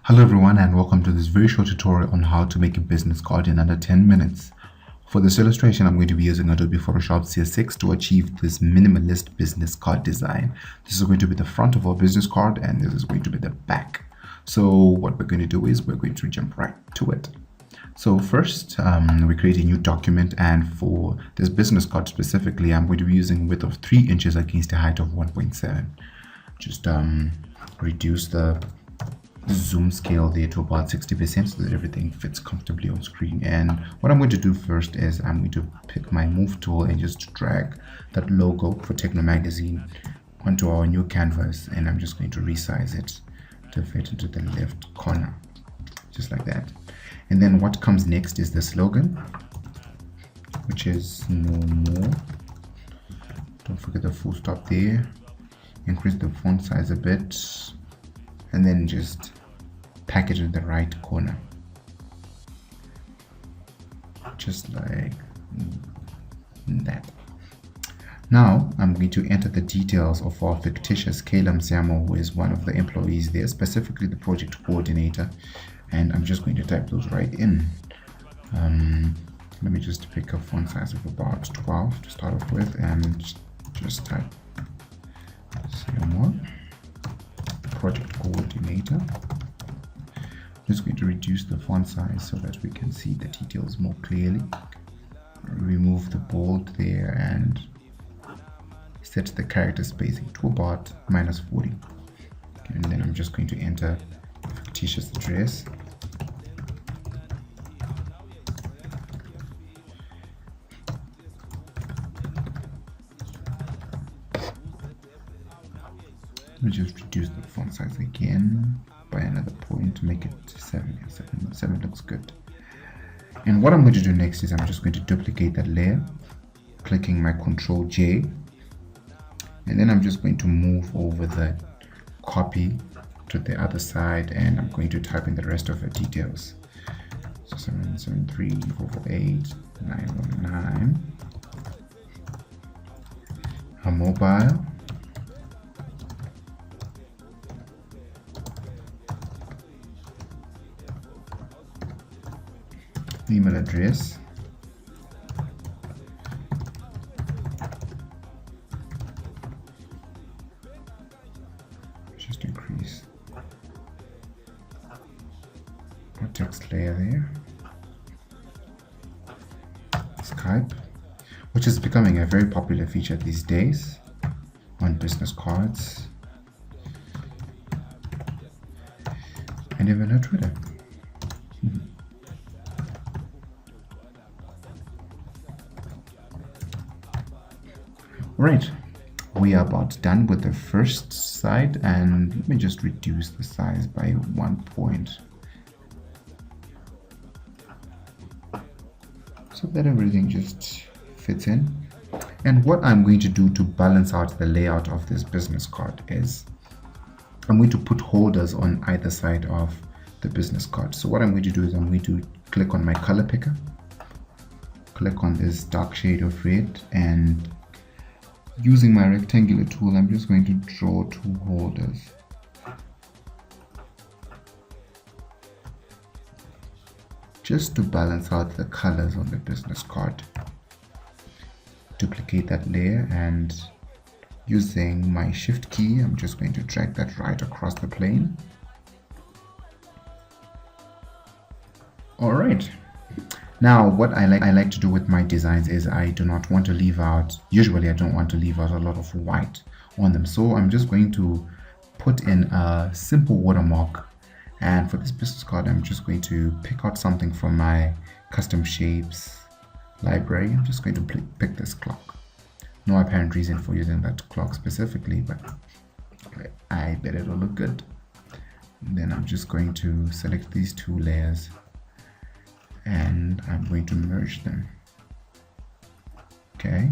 Hello everyone and welcome to this very short tutorial on how to make a business card in under 10 minutes. For this illustration, I'm going to be using Adobe Photoshop CS6 to achieve this minimalist business card design. This is going to be the front of our business card and this is going to be the back. So what we're going to do is we're going to jump right to it. So first, we create a new document, and for this business card specifically, I'm going to be using a width of 3 inches against a height of 1.7. Just reduce the zoom scale there to about 60% so that everything fits comfortably on screen. And what I'm going to do first is I'm going to pick my move tool and just drag that logo for Teqno magazine onto our new canvas, and I'm just going to resize it to fit into the left corner, just like that. And then what comes next is the slogan, which is no more. Don't forget the full stop there. Increase the font size a bit, and then just package in the right corner, just like that. Now I'm going to enter the details of our fictitious Kayla Mzamo, who is one of the employees there, specifically the project coordinator, and I'm just going to type those right in. Let me just pick a font size of about 12 to start off with, and just type CM1 project coordinator. I'm just going to reduce the font size so that we can see the details more clearly. Remove the bold there and set the character spacing to about -40. And then I'm just going to enter the fictitious address. Let me just reduce the font size again by another point to make it 7. Yeah, 7 looks good. And what I'm going to do next is I'm just going to duplicate that layer, clicking my Control J, and then I'm just going to move over the copy to the other side, and I'm going to type in the rest of the details. So 773448919, a mobile, email address, just increase our text layer there, Skype, which is becoming a very popular feature these days on business cards, and even on Twitter. Right, we are about done with the first side, and let me just reduce the size by 1 point so that everything just fits in. And what I'm going to do to balance out the layout of this business card is I'm going to put holders on either side of the business card. So what I'm going to do is I'm going to click on my color picker, click on this dark shade of red, and using my rectangular tool, I'm just going to draw 2 holders. Just to balance out the colors on the business card. Duplicate that layer, and using my shift key, I'm just going to drag that right across the plane. All right. Now, what I like to do with my designs is I do not want to leave out, usually I don't want to leave out a lot of white on them. So I'm just going to put in a simple watermark. And for this business card, I'm just going to pick out something from my custom shapes library. I'm just going to pick this clock. No apparent reason for using that clock specifically, but I bet it'll look good. And then I'm just going to select these 2 layers, and I'm going to merge them. Okay,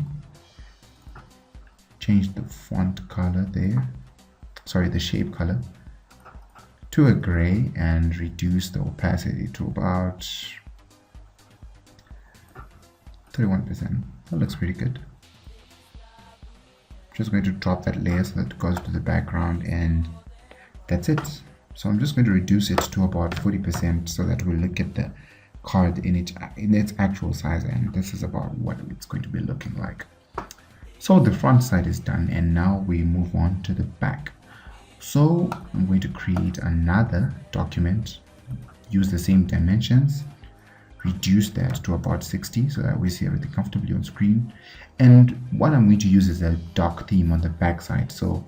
change the font color there, sorry, the shape color to a gray, and reduce the opacity to about 31%. That looks pretty good. Just going to drop that layer so that it goes to the background, and that's it. So I'm just going to reduce it to about 40% so that we'll look at the card in its actual size, and this is about what it's going to be looking like. So the front side is done, and now we move on to the back. So I'm going to create another document, use the same dimensions, reduce that to about 60 so that we see everything comfortably on screen. And what I'm going to use is a dark theme on the back side. So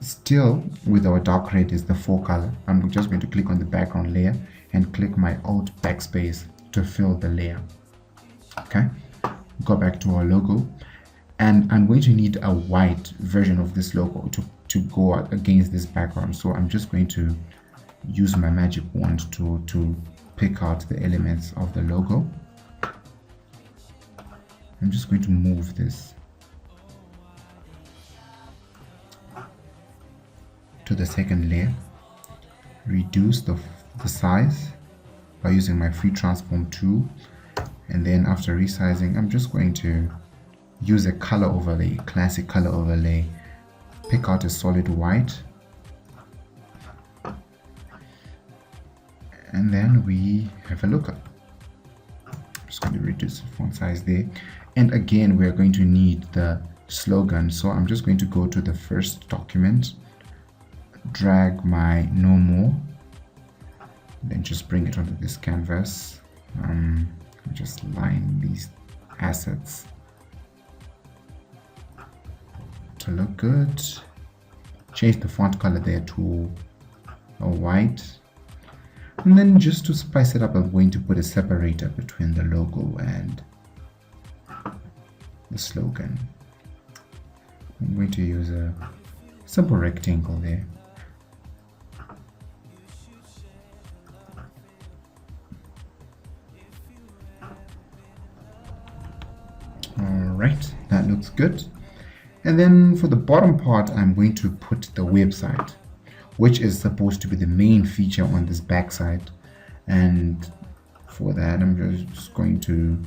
still with our dark red is the 4 color. I'm just going to click on the background layer and click my Alt backspace to fill the layer. Okay, go back to our logo, and I'm going to need a white version of this logo to go against this background. So I'm just going to use my magic wand to pick out the elements of the logo. I'm just going to move this to the second layer, reduce the size by using my free transform tool, and then after resizing, I'm just going to use a color overlay, classic color overlay, pick out a solid white, and then we have a look. I'm just going to reduce the font size there, and again we're going to need the slogan. So I'm just going to go to the first document, drag my no more, then just bring it onto this canvas. Just line these assets to look good. Change the font color there to a white, and then just to spice it up, I'm going to put a separator between the logo and the slogan. I'm going to use a simple rectangle there. Alright, that looks good. And then for the bottom part, I'm going to put the website, which is supposed to be the main feature on this backside. And for that, I'm just going to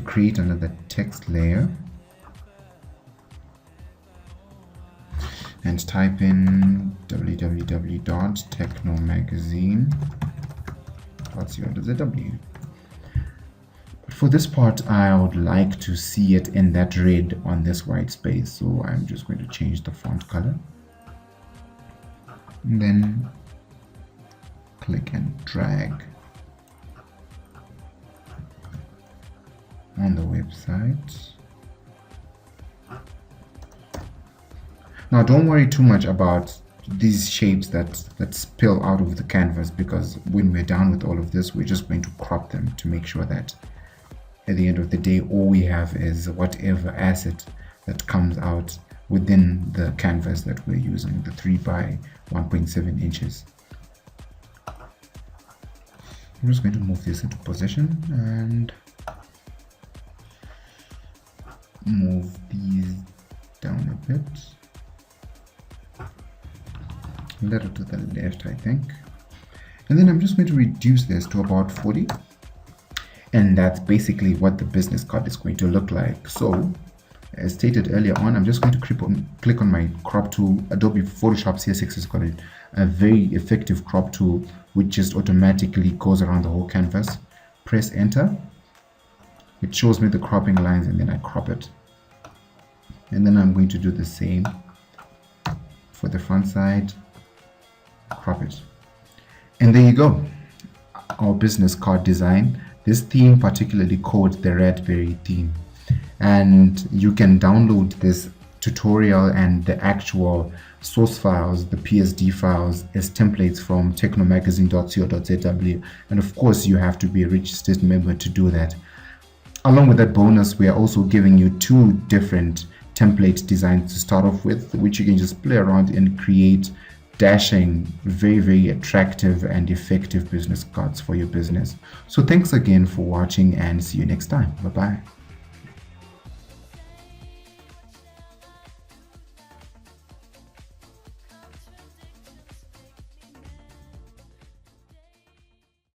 create another text layer and type in www.teqnomagazine.co.zw. For this part, I would like to see it in that red on this white space, so I'm just going to change the font color, and then click and drag on the website. Now don't worry too much about these shapes that spill out of the canvas, because when we're done with all of this, we're just going to crop them to make sure that at the end of the day, all we have is whatever asset that comes out within the canvas that we're using, the 3 by 1.7 inches. I'm just going to move this into position and move these down a bit, a little to the left, I think. And then I'm just going to reduce this to about 40. And that's basically what the business card is going to look like. So, as stated earlier on, I'm just going to click on my crop tool. Adobe Photoshop CS6 has got a very effective crop tool, which just automatically goes around the whole canvas. Press enter. It shows me the cropping lines, and then I crop it. And then I'm going to do the same for the front side. Crop it. And there you go. Our business card design. This theme particularly called the Raspberry theme, and you can download this tutorial and the actual source files, the PSD files, as templates from teqnomagazine.co.zw, and of course you have to be a registered member to do that. Along with that bonus, we are also giving you 2 different template designs to start off with, which you can just play around and create dashing, very attractive and effective business cards for your business. So thanks again for watching, and see you next time. Bye bye.